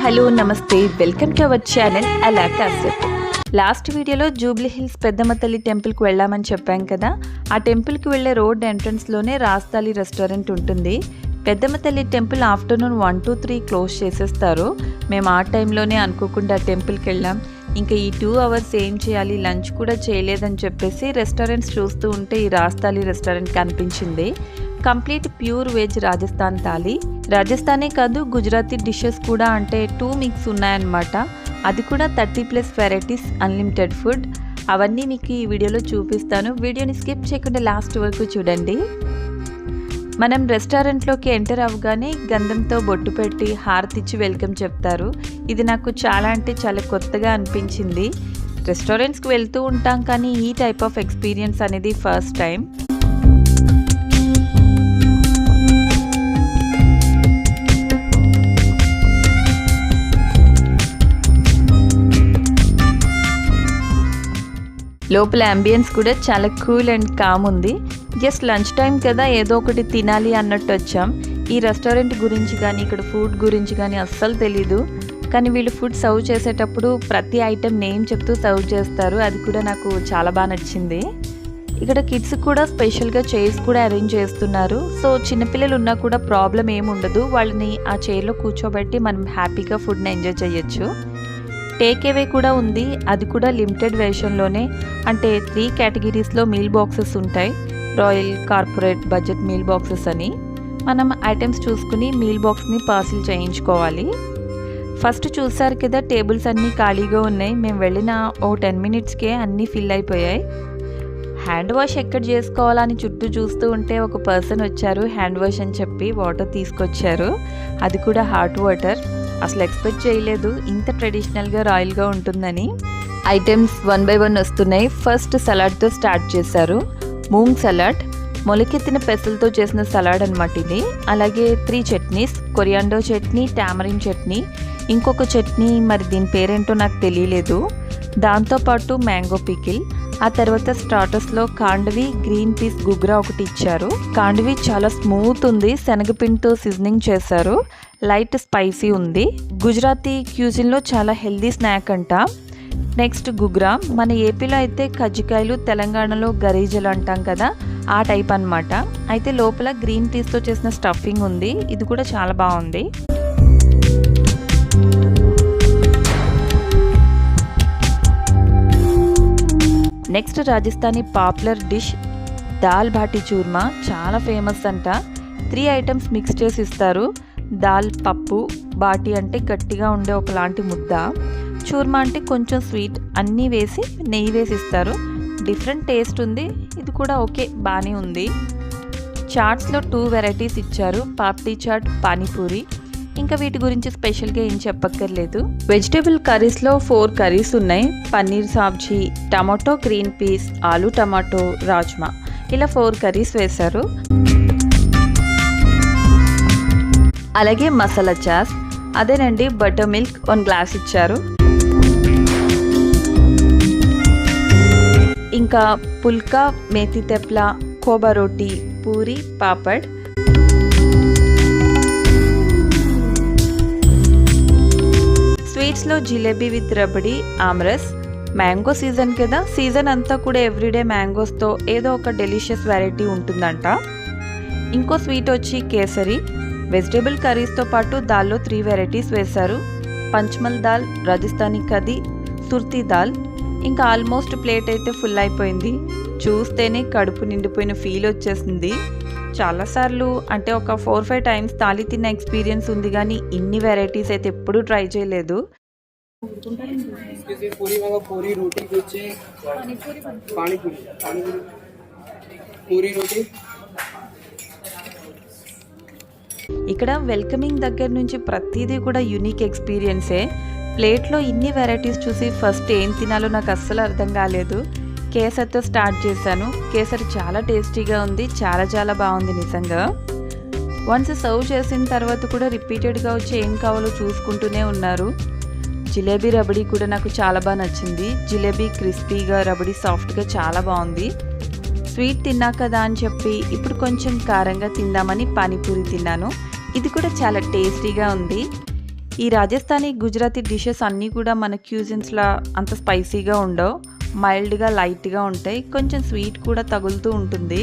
Hello నమస్తే welcome to our channel అలా కాసేపు. లాస్ట్ వీడియోలో జూబ్లీ హిల్స్ పెద్దమ్మ తల్లి టెంపుల్కి వెళ్ళామని చెప్పాం కదా. ఆ టెంపుల్కి వెళ్ళే రోడ్ ఎంట్రన్స్లోనే రాస్తాలి రెస్టారెంట్ ఉంటుంది. పెద్దమ్మ తల్లి టెంపుల్ ఆఫ్టర్నూన్ 1 to 3 క్లోజ్ చేసేస్తారు. మేము ఆ టైంలోనే అనుకోకుండా టెంపుల్కి వెళ్ళాం. ఇంకా ఈ 2 hours ఏం చేయాలి, లంచ్ కూడా చేయలేదని చెప్పేసి రెస్టారెంట్స్ చూస్తూ ఉంటే ఈ రాస్తాలి రెస్టారెంట్ కనిపించింది. Complete pure veg Rajasthan thali. రాజస్థానే కాదు, గుజరాతీ డిషెస్ కూడా, అంటే 2 మిక్స్ ఉన్నాయన్నమాట. అది కూడా 30+ వెరైటీస్, అన్లిమిటెడ్ ఫుడ్. అవన్నీ మీకు ఈ వీడియోలో చూపిస్తాను. వీడియోని స్కిప్ చేయకుండా లాస్ట్ వరకు చూడండి. మనం రెస్టారెంట్లోకి ఎంటర్ అవ్వగానే గంధంతో బొట్టు పెట్టి హారతిచ్చి వెల్కమ్ చెప్తారు. ఇది నాకు చాలా అంటే చాలా కొత్తగా అనిపించింది. రెస్టారెంట్స్కి వెళ్తూ ఉంటాం కానీ ఈ టైప్ ఆఫ్ ఎక్స్పీరియన్స్ అనేది ఫస్ట్ టైం. లోపల అంబియన్స్ కూడా చాలా కూల్ అండ్ కామ్ ఉంది. జస్ట్ లంచ్ టైం కదా, ఏదో ఒకటి తినాలి అన్నట్టు వచ్చాం. ఈ రెస్టారెంట్ గురించి కానీ ఇక్కడ ఫుడ్ గురించి కానీ అస్సలు తెలీదు. కానీ వీళ్ళు ఫుడ్ సర్వ్ చేసేటప్పుడు ప్రతి ఐటెం నేమ్ చెప్తూ సర్వ్ చేస్తారు. అది కూడా నాకు చాలా బాగా నచ్చింది. ఇక్కడ కిడ్స్ కూడా స్పెషల్గా చైర్స్ కూడా అరేంజ్ చేస్తున్నారు. సో చిన్నపిల్లలు ఉన్నా కూడా ప్రాబ్లం ఏమి ఉండదు. వాళ్ళని ఆ చైర్లో కూర్చోబెట్టి మనం హ్యాపీగా ఫుడ్ని ఎంజాయ్ చేయొచ్చు. టేక్ అవే కూడా ఉంది. అది కూడా లిమిటెడ్ వెర్షన్లోనే, అంటే 3 కేటగిరీస్లో మీల్ బాక్సెస్ ఉంటాయి. Royal, corporate, budget meal boxes అని. మనం ఐటమ్స్ చూసుకుని మీల్ బాక్స్ని పార్సిల్ చేయించుకోవాలి. ఫస్ట్ చూసారు కదా, టేబుల్స్ అన్నీ ఖాళీగా ఉన్నాయి. మేము వెళ్ళిన 10 minutesకే అన్నీ ఫిల్ అయిపోయాయి. హ్యాండ్ వాష్ ఎక్కడ చేసుకోవాలని చుట్టూ చూస్తూ ఉంటే ఒక పర్సన్ వచ్చారు. హ్యాండ్ వాష్ అని చెప్పి వాటర్ తీసుకొచ్చారు. అది కూడా హాట్ వాటర్. అసలు ఎక్స్పెక్ట్ చేయలేదు ఇంత ట్రెడిషనల్గా రాయల్గా ఉంటుందని. ఐటమ్స్ 1 by 1 వస్తున్నాయి. ఫస్ట్ సలాడ్తో స్టార్ట్ చేశారు. మూంగ్ సలాడ్, మొలకెత్తిన పెసలతో చేసిన సలాడ్ అనమాట ఇది. అలాగే 3 చట్నీస్, కొరియాండో చట్నీ, టామరిన్ చట్నీ, ఇంకొక చట్నీ మరి దీని పేరేంటో నాకు తెలియలేదు. దాంతోపాటు మ్యాంగో పికిల్. ఆ తర్వాత స్టార్టర్స్లో కాండవి, గ్రీన్ పీస్ గుగ్రా ఒకటి ఇచ్చారు. కాండవి చాలా స్మూత్ ఉంది, శనగపిండితో సీజనింగ్ చేశారు. లైట్ స్పైసీ ఉంది. గుజరాతీ క్యూజిన్లో చాలా హెల్దీ స్నాక్ అంట. నెక్స్ట్ గుగ్రా. మన ఏపీలో అయితే కజ్జికాయలు, తెలంగాణలో గరీజలు అంటాం కదా, ఆ టైప్ అన్నమాట. అయితే లోపల గ్రీన్ పీస్తో చేసిన స్టఫింగ్ ఉంది. ఇది కూడా చాలా బాగుంది. Next Rajasthani popular dish dal bati churma. చాలా ఫేమస్ అంట. 3 ఐటమ్స్ మిక్స్ చేసి ఇస్తారు. దాల్, పప్పు, బాటి అంటే గట్టిగా ఉండే ఒకలాంటి ముద్ద, చూర్మా అంటే కొంచెం స్వీట్, అన్నీ వేసి నెయ్యి వేసి ఇస్తారు. డిఫరెంట్ టేస్ట్ ఉంది. ఇది కూడా ఓకే, బాగానే ఉంది. చాట్స్లో 2 వెరైటీస్ ఇచ్చారు. పాప్డీ చాట్, పానీపూరి. ఇంకా వీటి గురించి స్పెషల్గా ఏం చెప్పక్కర్లేదు. వెజిటేబుల్ కర్రీస్లో 4 కర్రీస్ ఉన్నాయి. పన్నీర్ సబ్జీ, టమాటో, గ్రీన్ పీస్, ఆలు టమాటో, రాజ్మా, ఇలా 4 కర్రీస్ వేశారు. అలాగే మసాలా చాస్, అదేనండి బటర్ మిల్క్ 1 గ్లాస్ ఇచ్చారు. ఇంకా పుల్కా, మేతి తెప్ల, కోబా రోటీ, పూరి, పాపడ్. స్వీట్స్లో jalebi with rabdi, aamras. Mango season కదా, సీజన్ అంతా కూడా ఎవ్రీడే మ్యాంగోస్తో ఏదో ఒక డెలిషియస్ వెరైటీ ఉంటుందంట. ఇంకో స్వీట్ వచ్చి కేసరి. వెజిటేబుల్ కర్రీస్తో పాటు దాల్లో 3 వెరైటీస్ వేశారు. పంచమల్ దాల్, రాజస్థానీ కది, సుర్తి దాల్. ఇంకా ఆల్మోస్ట్ ప్లేట్ అయితే ఫుల్ అయిపోయింది. చూస్తేనే కడుపు నిండిపోయిన ఫీల్ వచ్చేసింది. చాలాసార్లు అంటే ఒక 4-5 times తాళి తిన్న ఎక్స్పీరియన్స్ ఉంది, కానీ ఇన్ని వెరైటీస్ అయితే ఎప్పుడూ ట్రై చేయలేదు. ఇక్కడ వెల్కమింగ్ దగ్గర నుంచి ప్రతిదీ కూడా యూనిక్ ఎక్స్పీరియన్సే. ప్లేట్లో ఇన్ని వెరైటీస్ చూసి ఫస్ట్ ఏం తినాలో నాకు అస్సలు అర్థం కాలేదు. కేసరితో స్టార్ట్ చేశాను. కేసరి చాలా టేస్టీగా ఉంది, చాలా చాలా బాగుంది నిజంగా. వన్స్ సర్వ్ చేసిన తర్వాత కూడా రిపీటెడ్గా వచ్చి ఏం కావాలో చూసుకుంటూనే ఉన్నారు. జిలేబీ రబడీ కూడా నాకు చాలా బాగా నచ్చింది. జిలేబీ క్రిస్పీగా, రబడీ సాఫ్ట్గా చాలా బాగుంది. స్వీట్ తిన్నా కదా అని చెప్పి ఇప్పుడు కొంచెం కారంగా తిందామని పానీపూరి తిన్నాను. ఇది కూడా చాలా టేస్టీగా ఉంది. ఈ రాజస్థానీ గుజరాతీ డిషెస్ అన్నీ కూడా మన క్యూజిన్స్లా అంత స్పైసీగా ఉండవు, మైల్డ్గా లైట్గా ఉంటాయి, కొంచెం స్వీట్ కూడా తగులుతూ ఉంటుంది.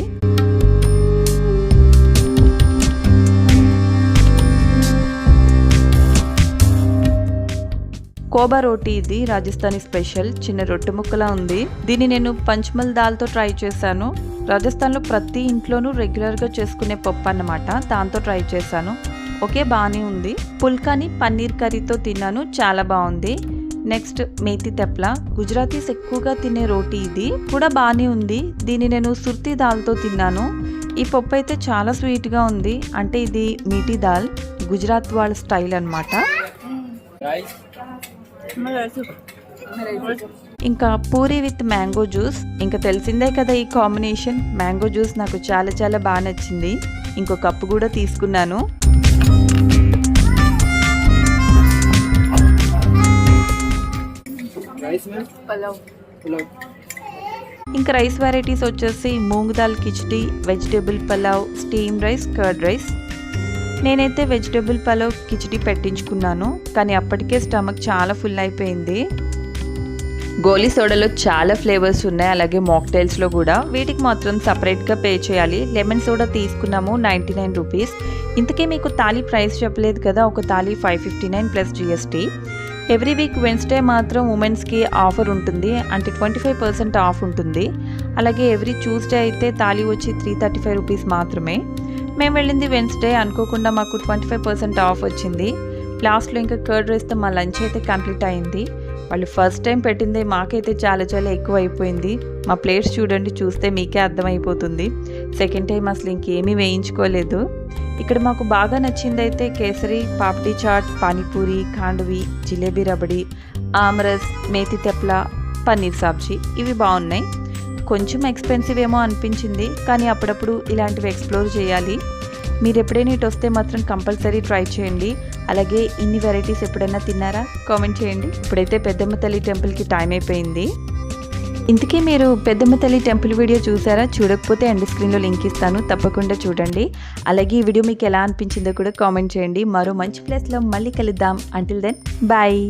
కోబా రోటీ ఇది రాజస్థానీ స్పెషల్, చిన్న రొట్టె ముక్కలా ఉంది. దీన్ని నేను పంచమల్ దాల్తో ట్రై చేశాను. రాజస్థాన్లో ప్రతి ఇంట్లోనూ రెగ్యులర్గా చేసుకునే పప్పు అన్నమాట, దాంతో ట్రై చేశాను. ఓకే, బాగానే ఉంది. పుల్కాని పన్నీర్ కర్రీతో తిన్నాను, చాలా బాగుంది. నెక్స్ట్ మేతి తెప్ల, గుజరాతీస్ ఎక్కువగా తినే రోటీ, ఇది కూడా బాగానే ఉంది. దీన్ని నేను సుర్తి దాల్తో తిన్నాను. ఈ పప్పు అయితే చాలా స్వీట్గా ఉంది, అంటే ఇది మీఠీ దాల్, గుజరాత్ వాళ్ళ స్టైల్ అన్నమాట. ఇంకా పూరి విత్ మ్యాంగో జ్యూస్, ఇంకా తెలిసిందే కదా ఈ కాంబినేషన్. మ్యాంగో జ్యూస్ నాకు చాలా చాలా బాగా నచ్చింది. ఇంకో కప్పు కూడా తీసుకున్నాను. ఇంకా రైస్ వెరైటీస్ వచ్చేసి moong dal khichdi, vegetable pulao, steam rice, curd rice. నేనైతే వెజిటేబుల్ పలావ్ కిచడీ పెట్టించుకున్నాను, కానీ అప్పటికే స్టమక్ చాలా ఫుల్ అయిపోయింది. గోలీ సోడాలో చాలా ఫ్లేవర్స్ ఉన్నాయి, అలాగే మాక్టైల్స్లో కూడా. వీటికి మాత్రం సపరేట్గా పే చేయాలి. లెమన్ సోడా తీసుకున్నాము 99 రూపీస్. ఇంతకీ మీకు థాలీ ప్రైస్ చెప్పలేదు కదా, ఒక thali 559 plus GST. Every week Wednesday మాత్రం ఉమెన్స్కి ఆఫర్ ఉంటుంది, అంటే 25% ఆఫ్ ఉంటుంది. అలాగే ఎవ్రీ ట్యూస్డే అయితే థాలీ వచ్చి 335 రూపీస్ మాత్రమే. మేము వెళ్ళింది వెన్స్డే, అనుకోకుండా మాకు 25% ఆఫ్ వచ్చింది. లాస్ట్లో ఇంకా కర్డ్ రైస్తో మా లంచ్ అయితే కంప్లీట్ అయింది. వాళ్ళు ఫస్ట్ టైం పెట్టింది మాకైతే చాలా చాలా ఎక్కువ అయిపోయింది. మా ప్లేట్స్ చూడండి, చూస్తే మీకే అర్థమైపోతుంది. సెకండ్ టైం అసలు ఇంకేమీ వేయించుకోలేదు. ఇక్కడ మాకు బాగా నచ్చింది అయితే కేసరి, పాపడీ చాట్, పానీపూరి, ఖాండవి, జిలేబీ రబడి, ఆమరస్, మేతి తెప్ల, పన్నీర్ సబ్జీ, ఇవి బాగున్నాయి. కొంచెం ఎక్స్పెన్సివ్ ఏమో అనిపించింది, కానీ అప్పుడప్పుడు ఇలాంటివి ఎక్స్ప్లోర్ చేయాలి. మీరు ఎప్పుడైనా ఇటు వస్తే మాత్రం కంపల్సరీ ట్రై చేయండి. అలాగే ఇన్ని వెరైటీస్ ఎప్పుడైనా తిన్నారా కామెంట్ చేయండి. ఇప్పుడైతే పెద్దమ్మ తల్లి టెంపుల్కి టైం అయిపోయింది. ఇంతకీ మీరు పెద్దమ్మ తల్లి టెంపుల్ వీడియో చూసారా? చూడకపోతే ఎండ్ స్క్రీన్లో లింక్ ఇస్తాను, తప్పకుండా చూడండి. అలాగే ఈ వీడియో మీకు ఎలా అనిపించిందో కూడా కామెంట్ చేయండి. మరో మంచి ప్లేస్లో మళ్ళీ కలుద్దాం. Until then bye.